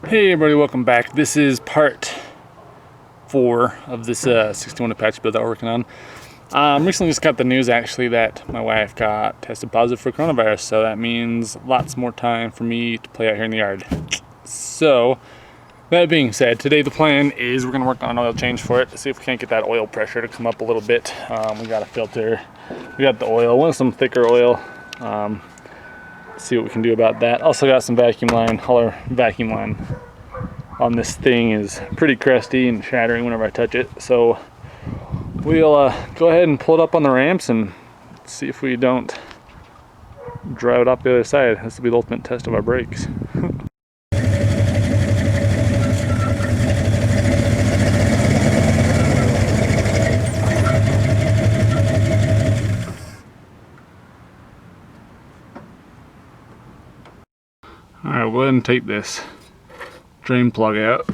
Hey everybody, welcome back. This is part 4 of this 61 Apache build that we're working on. Recently just got the news actually that my wife got tested positive for coronavirus, so that means lots more time for me to play out here in the yard. So, that being said, today the plan is we're going to work on an oil change for it to see if we can't get that oil pressure to come up a little bit. We got a filter, we got the oil, want some thicker oil. See what we can do about that. Also got some vacuum line. All our vacuum line on this thing is pretty crusty and shattering whenever I touch it. So we'll go ahead and pull it up on the ramps and see if we don't drive it off the other side. This will be the ultimate test of our brakes. Alright, we'll go ahead and take this drain plug out.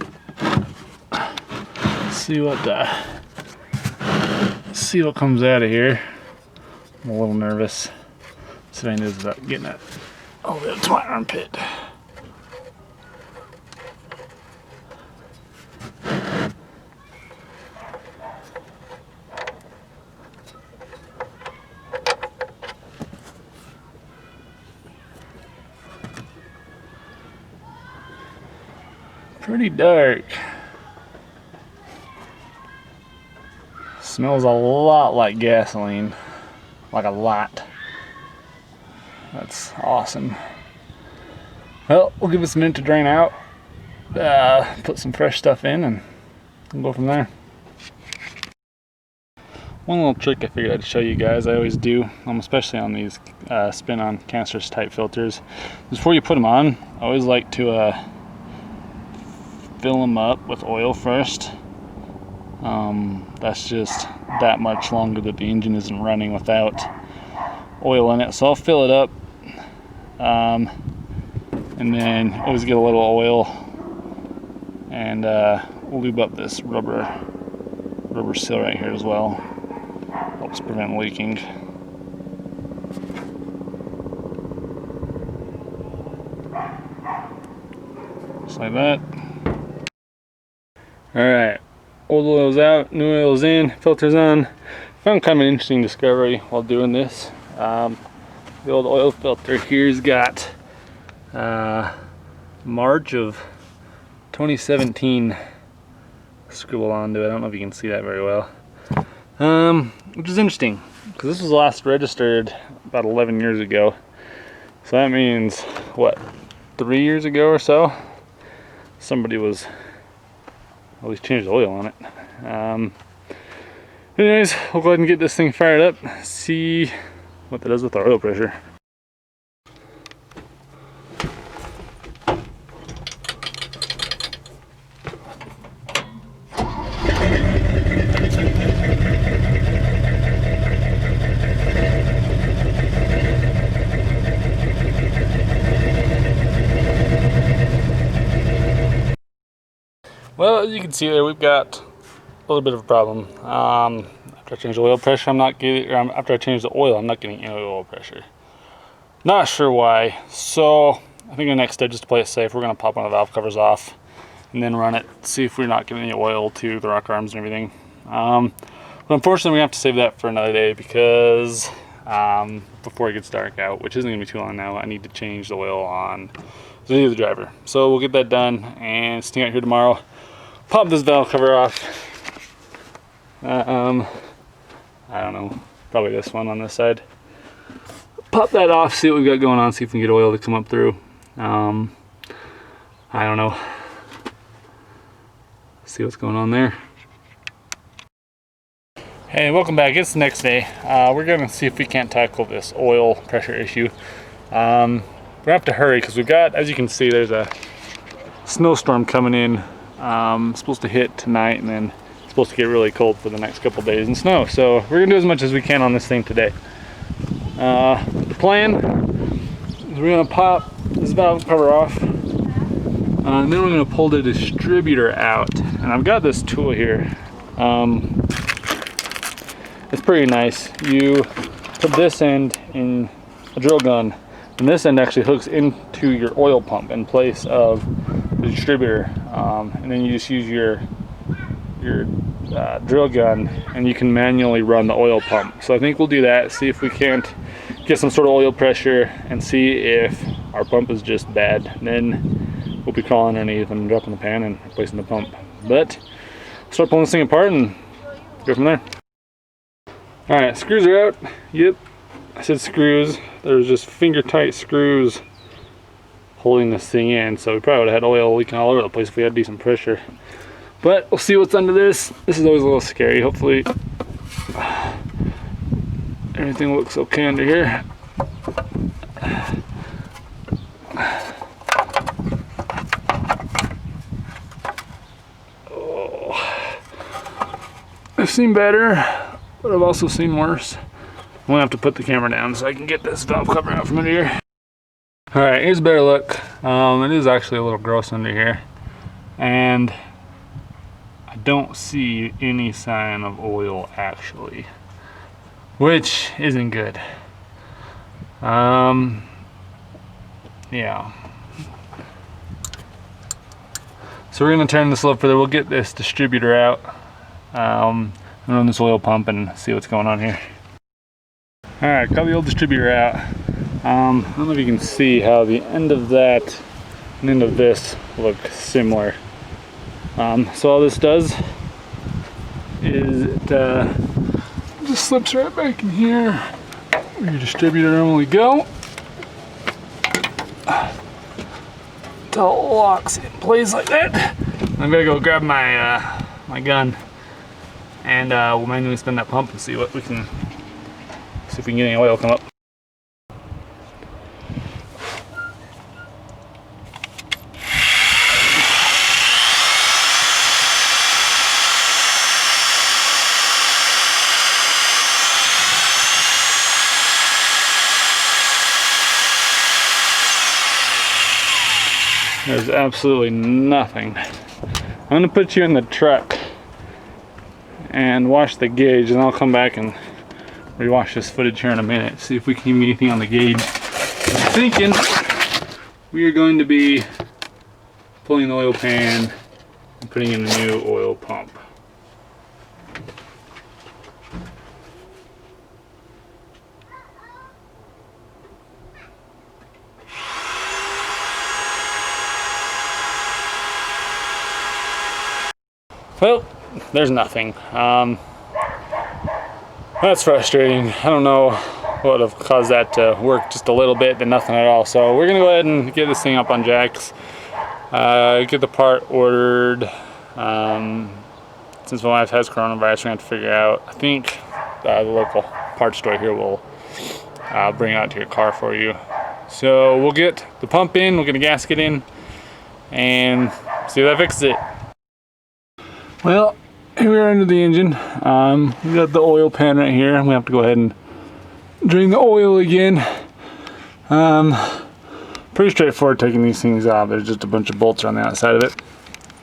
See what comes out of here. I'm a little nervous. See what I is about getting it over to my armpit. Pretty dark. Smells a lot like gasoline. Like a lot. That's awesome. Well, we'll give this a minute to drain out. Put some fresh stuff in and we'll go from there. One little trick I figured I'd show you guys, I always do, especially on these spin-on canisters type filters. Before you put them on, I always like to fill them up with oil first. That's just that much longer that the engine isn't running without oil in it. So I'll fill it up and then always get a little oil and we'll lube up this rubber seal right here as well. Helps prevent leaking. Just like that. Alright, old oil's out, new oil's in, filter's on. Found kind of an interesting discovery while doing this. The old oil filter here's got March of 2017 scribbled onto it. I don't know if you can see that very well. Which is interesting, because this was last registered about 11 years ago. So that means, what, 3 years ago or so? Somebody was at least changed the oil on it. Anyways, we'll go ahead and get this thing fired up, see what that does with our oil pressure. Well, as you can see there, we've got a little bit of a problem. After I change the oil pressure, after I change the oil, I'm not getting any oil pressure. Not sure why. So I think the next step, just to play it safe, we're going to pop one of the valve covers off and then run it, see if we're not getting any oil to the rocker arms and everything. But unfortunately, we have to save that for another day because before it gets dark out, which isn't going to be too long now, I need to change the oil on the driver. So we'll get that done and sting out here tomorrow. Pop this valve cover off. I don't know, probably this one on this side. Pop that off, see what we've got going on, see if we can get oil to come up through. I don't know. See what's going on there. Hey, welcome back. It's the next day. We're gonna see if we can't tackle this oil pressure issue. We're gonna have to hurry because we've got, as you can see, there's a snowstorm coming in. Supposed to hit tonight and then it's supposed to get really cold for the next couple days and snow. So we're gonna do as much as we can on this thing today. The plan is we're gonna pop this valve cover off and then we're gonna pull the distributor out. And I've got this tool here. It's pretty nice. You put this end in a drill gun and this end actually hooks into your oil pump in place of the distributor, and then you just use your drill gun, and you can manually run the oil pump. So I think we'll do that, see if we can't get some sort of oil pressure and see if our pump is just bad. Then we'll be crawling underneath and dropping the pan and replacing the pump. But start pulling this thing apart and go from there. All right, screws are out. Yep, I said screws. There's just finger tight screws holding this thing in, so we probably would have had oil leaking all over the place if we had decent pressure. But we'll see what's under this. This is always a little scary. Hopefully everything looks okay under here. Oh, I've seen better, but I've also seen worse. I'm gonna have to put the camera down so I can get this valve cover out from under here. All right, here's a better look. It is actually a little gross under here, and I don't see any sign of oil actually, which isn't good. Yeah. So we're gonna turn this a little further. We'll get this distributor out, and run this oil pump and see what's going on here. All right, got the old distributor out. I don't know if you can see how the end of that and end of this look similar. So all this does is it just slips right back in here where your distributor normally go. Until it locks in place like that. I'm gonna go grab my my gun, and we'll manually spin that pump and see what we can, see if we can get any oil come up. There's absolutely nothing. I'm gonna put you in the truck and wash the gauge, and I'll come back and rewash this footage here in a minute, see if we can get anything on the gauge. I'm thinking we are going to be pulling the oil pan and putting in a new oil pump. Well, there's nothing. That's frustrating. I don't know what would have caused that to work just a little bit, then nothing at all. So we're gonna go ahead and get this thing up on jacks, get the part ordered. Since my wife has coronavirus, we're gonna have to figure out, I think the local parts store here will bring it out to your car for you. So we'll get the pump in, we'll get a gasket in, and see if that fixes it. Well, here we are under the engine. We got the oil pan right here. We have to go ahead and drain the oil again. Pretty straightforward taking these things off. There's just a bunch of bolts on the outside of it.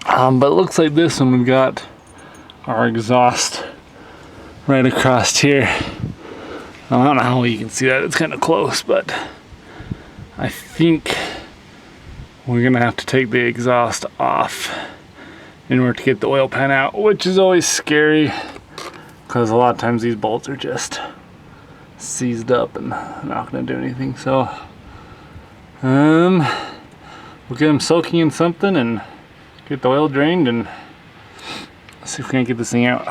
But it looks like this one, we've got our exhaust right across here. I don't know how you can see that, it's kind of close, but I think we're gonna have to take the exhaust off in order to get the oil pan out, which is always scary because a lot of times these bolts are just seized up and not going to do anything. So we'll get them soaking in something and get the oil drained and see if we can get this thing out.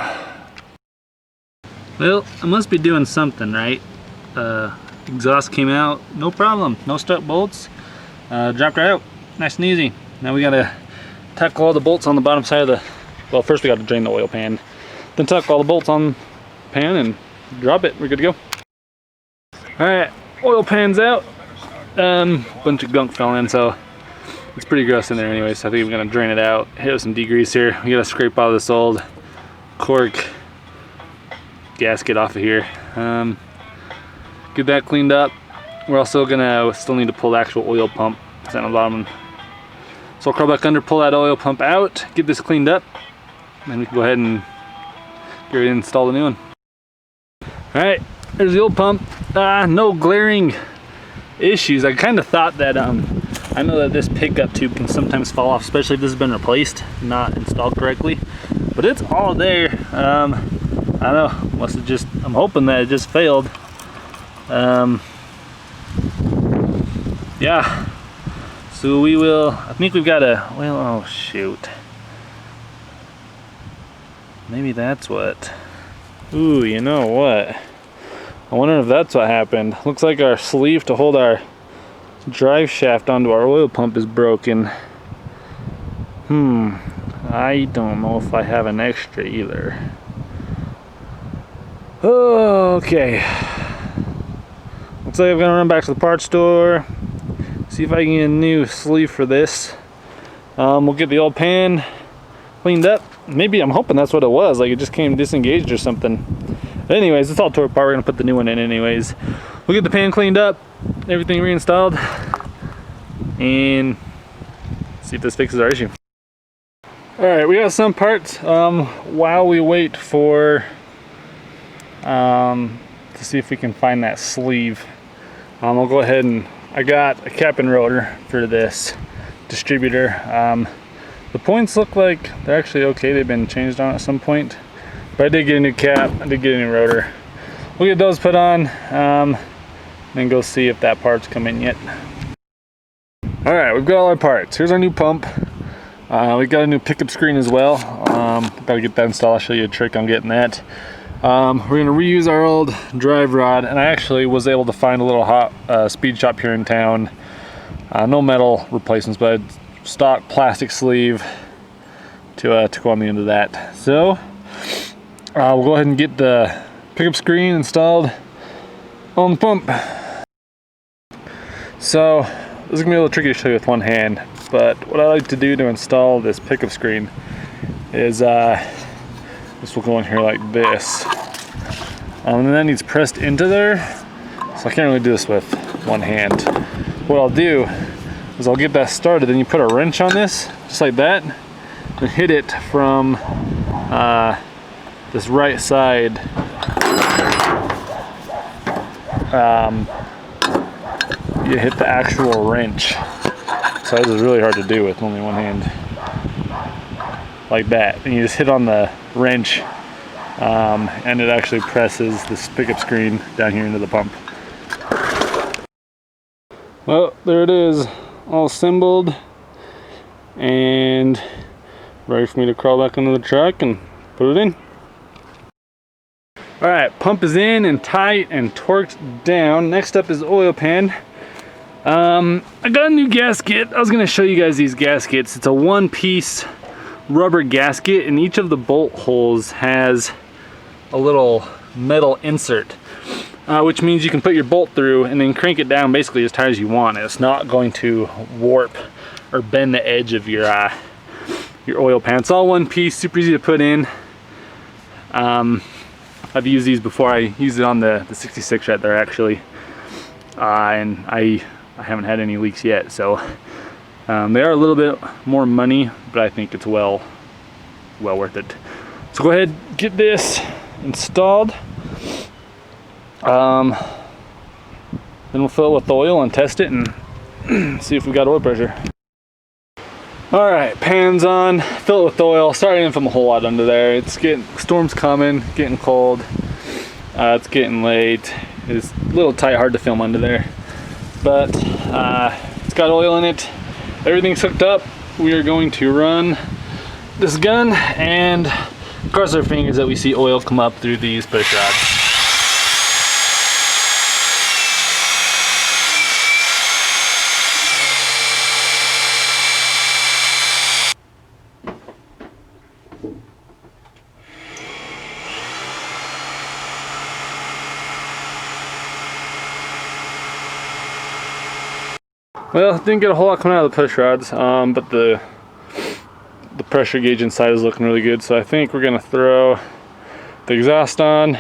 Well, I must be doing something right. Exhaust came out, no problem, no stuck bolts, dropped right out, nice and easy. Now we gotta tackle all the bolts on the bottom side of the, well, first we got to drain the oil pan, then tuck all the bolts on the pan and drop it. We're good to go. All right, oil pan's out. Bunch of gunk fell in, so it's pretty gross in there anyway, so I think we're gonna drain it out, hit it with some degrease here. We gotta scrape out this old cork gasket off of here, get that cleaned up. We're also gonna still need to pull the actual oil pump that's on the bottom. So I'll crawl back under, pull that oil pump out, get this cleaned up, and we can go ahead and get ready to install the new one. All right, there's the old pump. No glaring issues. I kind of thought that I know that this pickup tube can sometimes fall off, especially if this has been replaced, not installed correctly. But it's all there. I don't know, must have just, I'm hoping that it just failed. Yeah, so we will, I think we've got a, well, oh shoot. Maybe that's what. Ooh, you know what? I wonder if that's what happened. Looks like our sleeve to hold our drive shaft onto our oil pump is broken. I don't know if I have an extra either. Oh, okay. Looks like I'm gonna run back to the parts store, see if I can get a new sleeve for this. We'll get the old pan cleaned up. Maybe, I'm hoping that's what it was, like it just came disengaged or something. But anyways, it's all tore apart. We're gonna put the new one in anyways. We'll get the pan cleaned up, everything reinstalled, and see if this fixes our issue. All right, we got some parts. While we wait for to see if we can find that sleeve, I'll go ahead and I got a cap and rotor for this distributor. The points look like they're actually okay. They've been changed on at some point, but I did get a new cap. I did get a new rotor. We'll get those put on, then go see if that part's come in yet. All right, we've got all our parts. Here's our new pump. We got a new pickup screen as well. Gotta get that installed. I'll show you a trick on getting that. We're gonna reuse our old drive rod, and I actually was able to find a little hot speed shop here in town. No metal replacements, but stock plastic sleeve to go on the end of that. So we'll go ahead and get the pickup screen installed on the pump. So this is gonna be a little tricky to show you with one hand, but what I like to do to install this pickup screen is this will go in here like this, and then that needs pressed into there, so I can't really do this with one hand. What I'll do is I'll get that started, then you put a wrench on this just like that and hit it from this right side. You hit the actual wrench. So this is really hard to do with only one hand. Like that. And you just hit on the wrench, and it actually presses this pickup screen down here into the pump. Well, there it is, all assembled and ready for me to crawl back into the truck and put it in. All right, pump is in and tight and torqued down. Next up is oil pan. I got a new gasket. I was gonna show you guys these gaskets. It's a one-piece rubber gasket, and each of the bolt holes has a little metal insert, which means you can put your bolt through and then crank it down basically as tight as you want. It's not going to warp or bend the edge of your oil pan. It's all one piece, super easy to put in. I've used these before. I used it on the 66 right there actually, and I haven't had any leaks yet. So they are a little bit more money, but I think it's well worth it. So go ahead, get this installed. Then we'll fill it with oil and test it and see if we got oil pressure. All right, pan's on, fill it with oil. Sorry I didn't film a whole lot under there. It's getting, storm's coming, getting cold. It's getting late. It's a little tight, hard to film under there. But it's got oil in it. Everything's hooked up. We are going to run this gun and cross our fingers that we see oil come up through these push rods. Well, didn't get a whole lot coming out of the push rods, but the pressure gauge inside is looking really good. So I think we're gonna throw the exhaust on,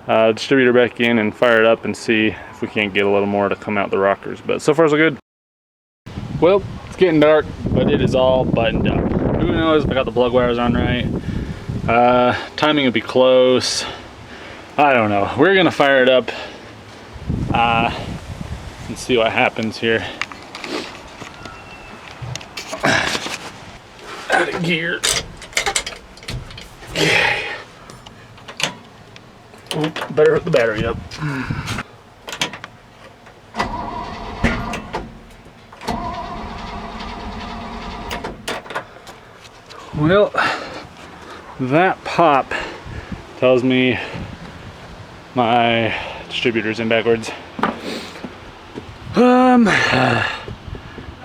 distributor back in, and fire it up and see if we can't get a little more to come out the rockers. But so far so good. Well, it's getting dark, but it is all buttoned up. Who knows if I got the plug wires on right? Timing would be close. I don't know. We're gonna fire it up and see what happens here. out of gear. Okay. Oh, better hook the battery up. Well, that pop tells me my distributor's in backwards.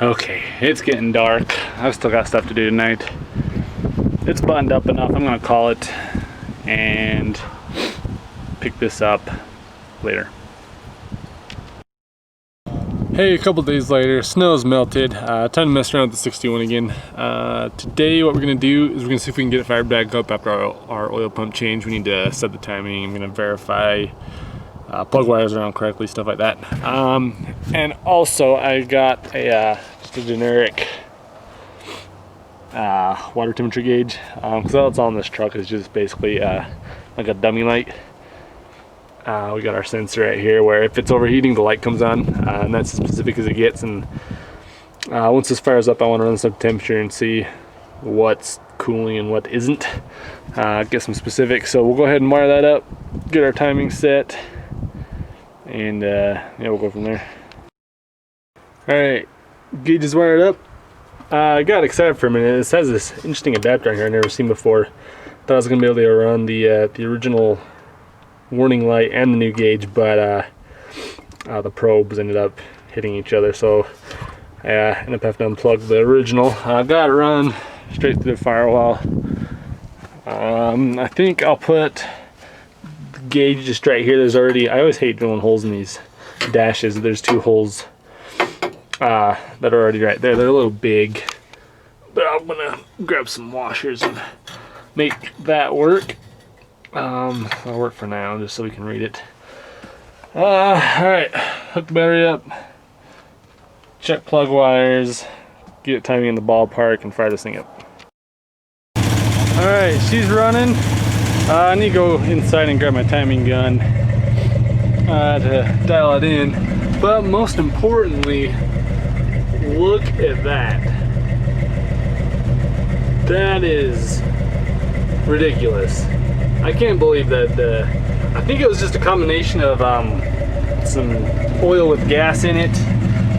Okay, it's getting dark. I've still got stuff to do tonight. It's buttoned up enough. I'm gonna call it and pick this up later. Hey, a couple days later, snow's melted. Time to mess around with the 61 again. Today what we're gonna do is we're gonna see if we can get it fired back up after our oil pump change. We need to set the timing. I'm gonna verify plug wires around correctly, stuff like that. And also I got a just a generic water temperature gauge, because all that's on this truck is just basically like a dummy light. We got our sensor right here where if it's overheating the light comes on, and that's as specific as it gets. And once this fires up I want to run some temperature and see what's cooling and what isn't, get some specifics. So we'll go ahead and wire that up, get our timing set, and yeah, we'll go from there. Alright, gauge is wired up. I got excited for a minute. This has this interesting adapter on here I've never seen before. Thought I was going to be able to run the original warning light and the new gauge, but the probes ended up hitting each other, so I ended up having to unplug the original. I got it run straight through the firewall. I think I'll put the gauge just right here. There's already, I always hate drilling holes in these dashes. There's 2 holes that are already right there. They're a little big, but I'm gonna grab some washers and make that work. I'll work for now just so we can read it. Alright, hook the battery up, check plug wires, get it timing in the ballpark, and fire this thing up. Alright, she's running. I need to go inside and grab my timing gun to dial it in. But most importantly, look at that. That is ridiculous. I can't believe that. I think it was just a combination of some oil with gas in it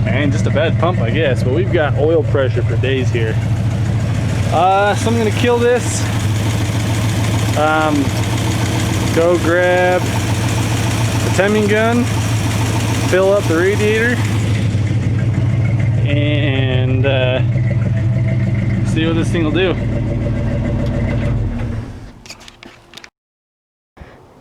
and just a bad pump, I guess. But we've got oil pressure for days here. So I'm gonna kill this. Go grab the timing gun, fill up the radiator, and see what this thing will do.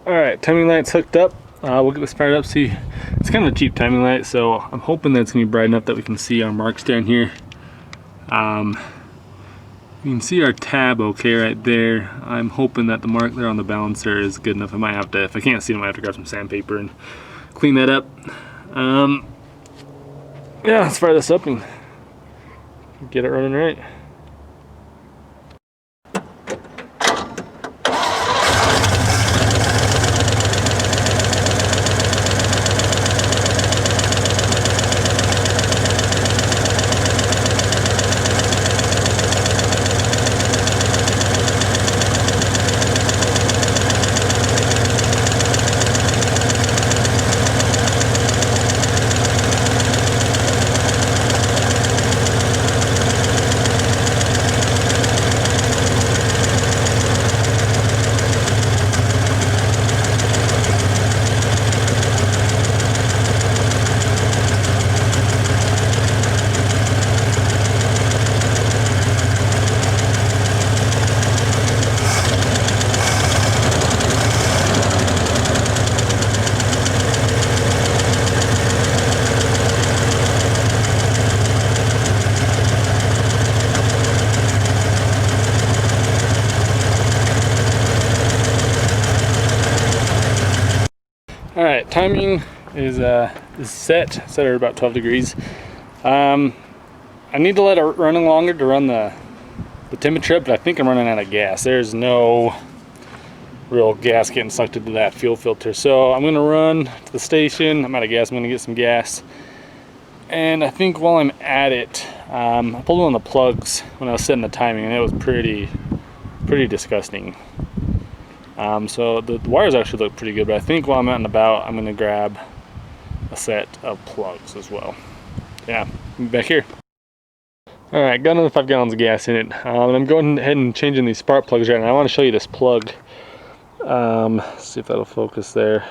Alright, timing light's hooked up. We'll get this fired up. See, it's kind of a cheap timing light, so I'm hoping that it's going to be bright enough that we can see our marks down here. You can see our tab okay right there. I'm hoping that the mark there on the balancer is good enough. I might have to, if I can't see them, I have to grab some sandpaper and clean that up. Yeah, let's fire this up and get it running right. Alright, timing is set at about 12 degrees. I need to let it run longer to run the temperature up, but I think I'm running out of gas. There's no real gas getting sucked into that fuel filter. So I'm going to run to the station. I'm out of gas. I'm going to get some gas. And I think while I'm at it, I pulled one of the plugs when I was setting the timing, and it was pretty disgusting. So the wires actually look pretty good, but I think while I'm out and about, I'm going to grab a set of plugs as well. Yeah, back here. Alright, got another 5 gallons of gas in it. And I'm going ahead and changing these spark plugs right now. I want to show you this plug. See if that'll focus there.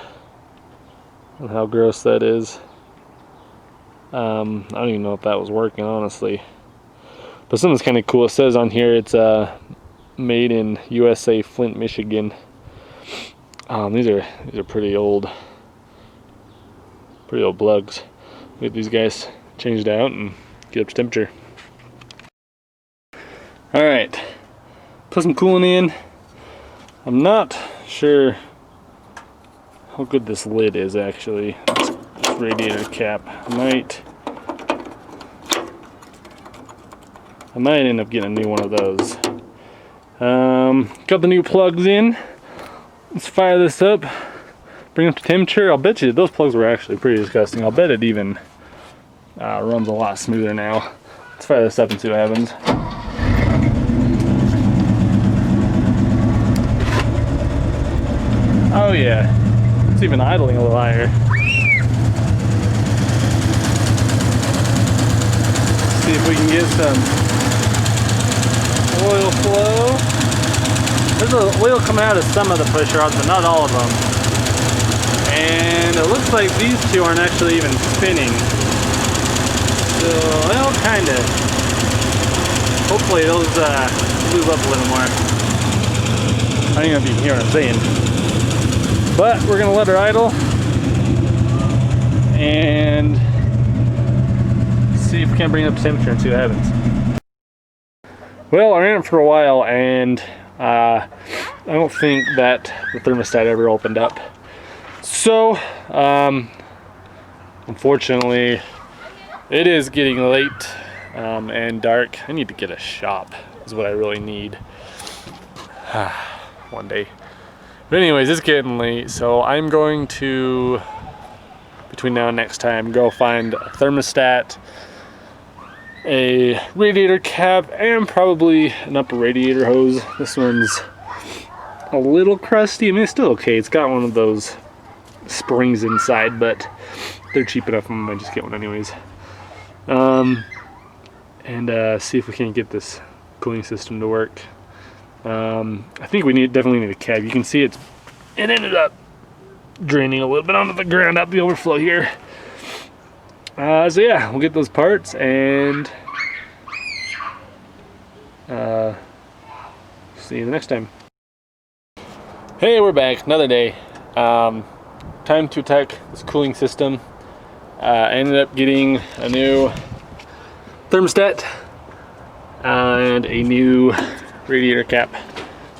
And how gross that is. I don't even know if that was working, honestly. But something's kind of cool. It says on here it's made in USA, Flint, Michigan. These are pretty old plugs. Get these guys changed out and get up to temperature. All right, put some coolant in. I'm not sure how good this lid is actually. This radiator cap. I might end up getting a new one of those. Got the new plugs in. Let's fire this up. Bring it up to temperature. I'll bet you those plugs were actually pretty disgusting. I'll bet it even runs a lot smoother now. Let's fire this up and see what happens. Oh yeah, it's even idling a little higher. See if we can get some oil flow. There's a oil coming out of some of the push rods, but not all of them. And it looks like these two aren't actually even spinning. So, well, kind of. Hopefully those lube up a little more. I don't even know if you can hear what I'm saying. But we're gonna let her idle and see if we can bring it up to temperature and see what happens. Well, I ran it for a while, and I don't think that the thermostat ever opened up. So, unfortunately, it is getting late and dark. I need to get a shop, is what I really need. One day. But anyways, it's getting late, so I'm going to, between now and next time, go find a thermostat, a radiator cap, and probably an upper radiator hose. This one's a little crusty. I mean, it's still okay. It's got one of those springs inside, but they're cheap enough. I might just get one anyways. And see if we can get this cooling system to work. I think we definitely need a cab. You can see it ended up draining a little bit onto the ground out the overflow here. So yeah, we'll get those parts and see you the next time. Hey, we're back, another day. Time to attack this cooling system. I ended up getting a new thermostat and a new radiator cap.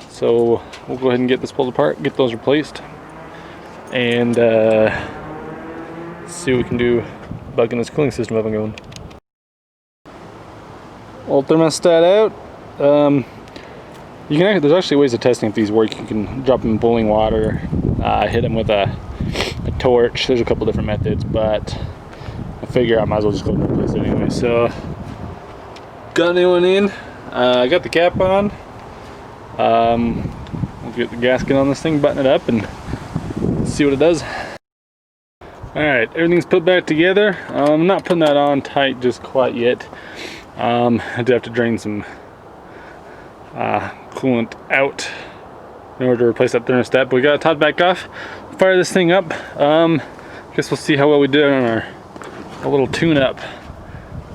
So we'll go ahead and get this pulled apart, get those replaced, and see what we can do bugging this cooling system up and going. Old thermostat out. There's actually ways of testing if these work. You can drop them in boiling water, hit them with a torch. There's a couple different methods, but I figure I might as well just go and replace it anyway. So got a new one in. I got the cap on. We'll get the gasket on this thing, button it up, and see what it does. Alright, everything's put back together. I'm not putting that on tight just quite yet. I do have to drain some coolant out in order to replace that thermostat, but we got it topped back off. Fire this thing up. Guess we'll see how well we do on our little tune-up.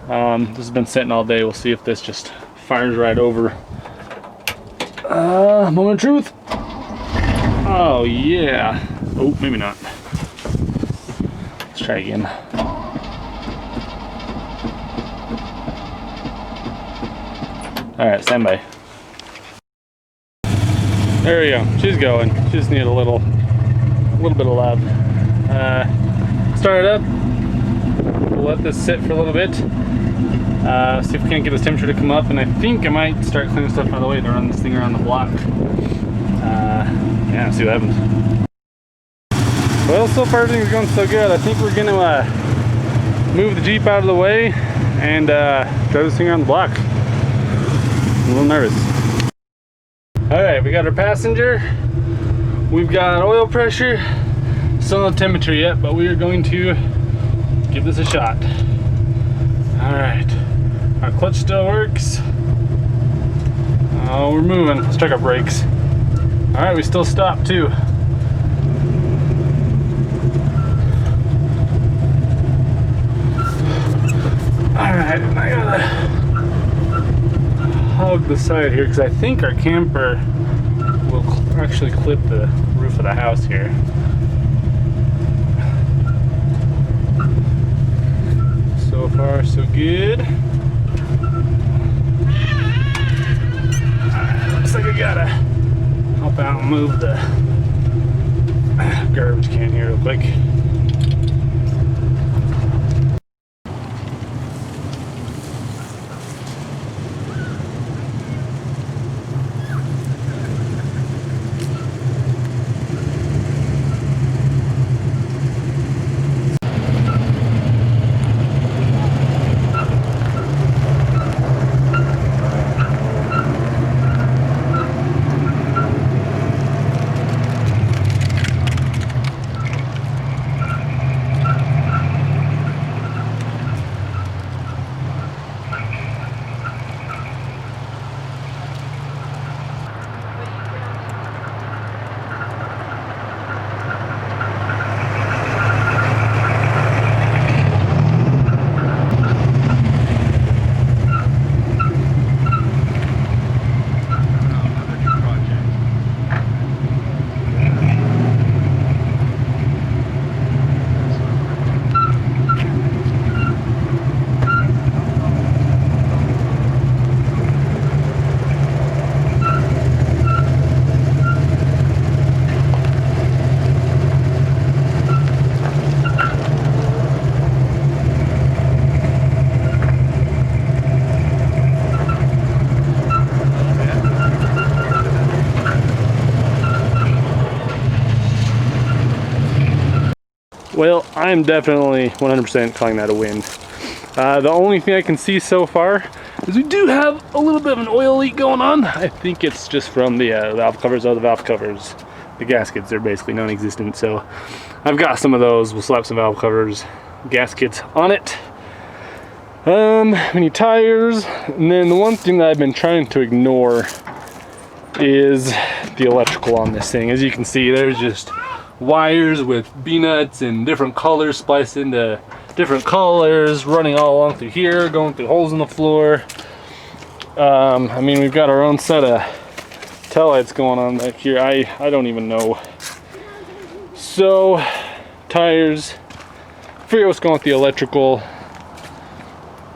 This has been sitting all day. We'll see if this just fires right over. Moment of truth. Oh yeah. Oh, maybe not. Let's try again. Alright, stand by. There we go. She's going. She just needed a little bit of love. Start it up. We'll let this sit for a little bit. See if we can't get this temperature to come up, and I think I might start cleaning stuff out of the way to run this thing around the block. Yeah, see what happens. Well, so far everything's going so good. I think we're gonna move the Jeep out of the way and drive this thing around the block. I'm a little nervous. Alright, we got our passenger. We've got oil pressure. Still no temperature yet, but we are going to give this a shot. Alright, our clutch still works. Oh, we're moving. Let's check our brakes. Alright, we still stopped too. Alright, I gotta hug the side here because I think our camper will actually clip the roof of the house here. So far, so good. Looks like I gotta help out and move the garbage can here real quick. Well, I'm definitely 100% calling that a win. The only thing I can see so far is we do have a little bit of an oil leak going on. I think it's just from the valve covers. The valve covers, the gaskets, they're basically non-existent. So I've got some of those. We'll slap some valve covers, gaskets on it. We need tires. And then the one thing that I've been trying to ignore is the electrical on this thing. As you can see, there's just wires with B-nuts and different colors spliced into different colors, running all along through here, going through holes in the floor. I mean, we've got our own set of taillights going on back here. I don't even know. So, tires, figure out what's going with the electrical,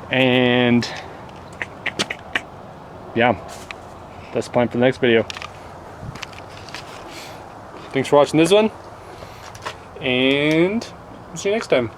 and yeah, that's the plan for the next video. Thanks for watching this one, and see you next time.